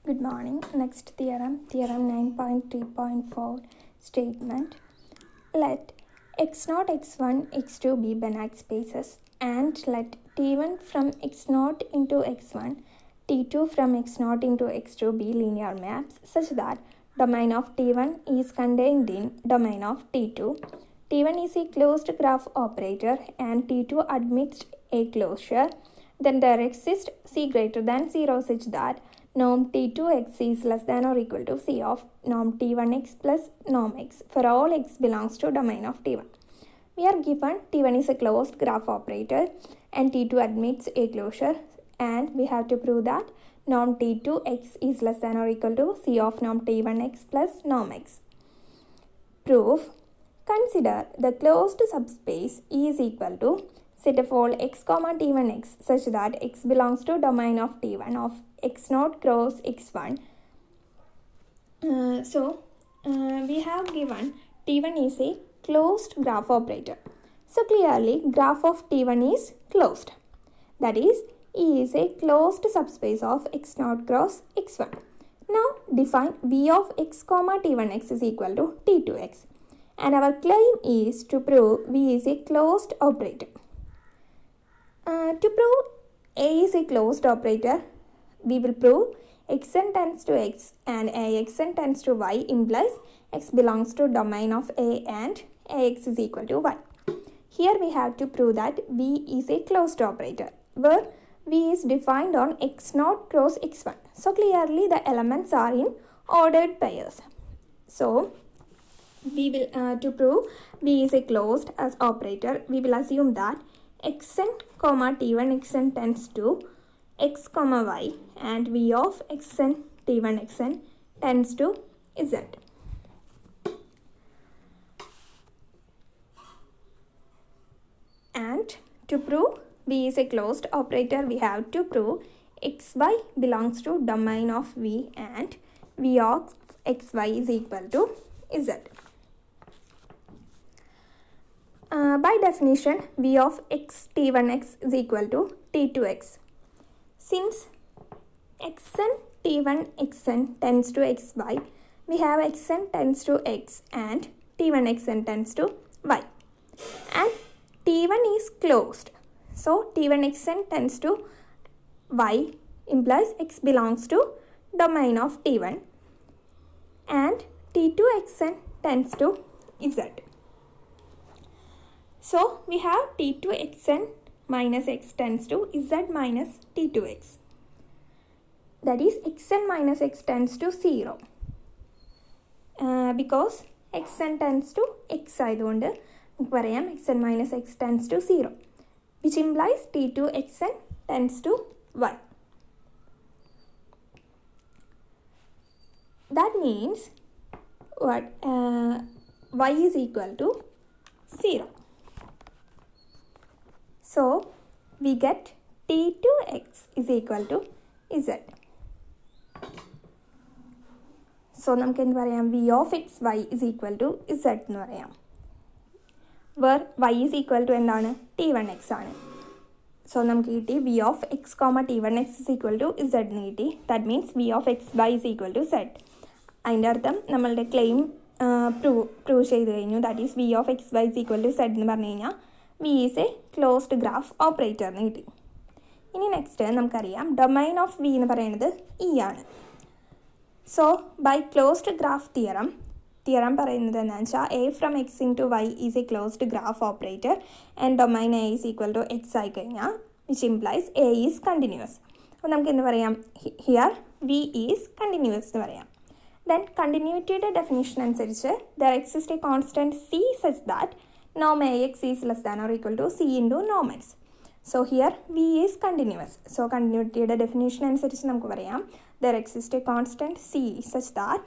Good morning. Next theorem, theorem 9.3.4 statement. Let x0, x1, x2 be Banach spaces and let t1 from x0 into x1, t2 from x0 into x2 be linear maps such that domain of t1 is contained in domain of t2. t1 is a closed graph operator and t2 admits a closure. Then there exists c greater than 0 such that norm t2x is less than or equal to c of norm t1x plus norm x for all x belongs to domain of t1. We are given t1 is a closed graph operator and t2 admits a closure, and we have to prove that norm t2x is less than or equal to c of norm t1x plus norm x. Proof. Consider the closed subspace is equal to set of all x comma t1x such that x belongs to domain of t1 of x0 cross x1. We have given t1 is a closed graph operator. So clearly graph of t1 is closed. That is, E is a closed subspace of x0 cross x1. Now define v of x comma t1x is equal to t2x. And our claim is to prove v is a closed operator. To prove A is a closed operator, we will prove xn tends to x and axn tends to y implies x belongs to domain of A and ax is equal to y. Here we have to prove that v is a closed operator where v is defined on x0 cross x1. So clearly the elements are in ordered pairs. So we will to prove v is a closed as operator, we will assume that xn comma t1 xn tends to x comma y and v of xn t1 xn tends to z. And to prove v is a closed operator, we have to prove xy belongs to domain of v and v of xy is equal to z. By definition, v of x t1x is equal to t2x. Since xn t1 xn tends to xy, we have xn tends to x and t1 xn tends to y. And t1 is closed. So t1 xn tends to y implies x belongs to domain of t1 and t2 xn tends to z. So we have t2 xn minus x tends to z minus t2x. That is xn minus x tends to 0. Because xn tends to x ആയതുകൊണ്ട് നമുക്ക് പറയാം xn minus x tends to 0, which implies t2 xn tends to y. That means what y is equal to 0. So we get t2x is equal to z. So നമുക്ക് എന്ത് പറയാം, v of x y is equal to z എന്ന് പറയാം. Where y is equal to എന്താണ്, t1x ആണ്. So നമുക്ക് കിട്ടി v of x comma t1x is equal to z എന്ന് കിട്ടി. That means v of x y is equal to z. അതിൻ്റെ അർത്ഥം നമ്മളുടെ ക്ലെയിം പ്രൂവ് ചെയ്ത് കഴിഞ്ഞു. That is v of x y is equal to z എന്ന് പറഞ്ഞു കഴിഞ്ഞാൽ v is a closed graph operator എന്ന് കിട്ടി. ഇനി നെക്സ്റ്റ് നമുക്കറിയാം ഡൊമൈൻ ഓഫ് v എന്ന് പറയുന്നത് E ആണ്. So by closed graph theorem പറയുന്നത് എന്താണെന്ന് വെച്ചാൽ A from X into Y is a closed graph operator and domain A is equal to X ആയി കഴിഞ്ഞാൽ which implies A is continuous. അപ്പോൾ നമുക്ക് എന്ത് പറയാം, ഹിയർ വി ഈസ് കണ്ടിന്യൂസ് എന്ന് പറയാം. ദെൻ കണ്ടിന്യൂറ്റിയുടെ ഡെഫിനിഷൻ അനുസരിച്ച് there exist A constant C such that norm ax is less than or equal to c into norm x. So here v is continuous. So continuity definition അനുസരിച്ച് നമുക്ക് പറയാം there exists a constant c such that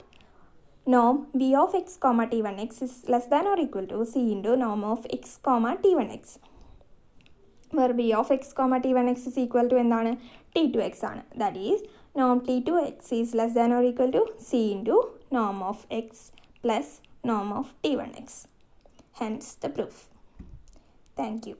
norm v of x comma t1x is less than or equal to c into norm of x comma t1x. Where v of x comma t1x is equal to എന്താണ്, t2x ആണ്. That is norm t2x is less than or equal to c into norm of x plus norm of t1x. Hence the proof. Thank you.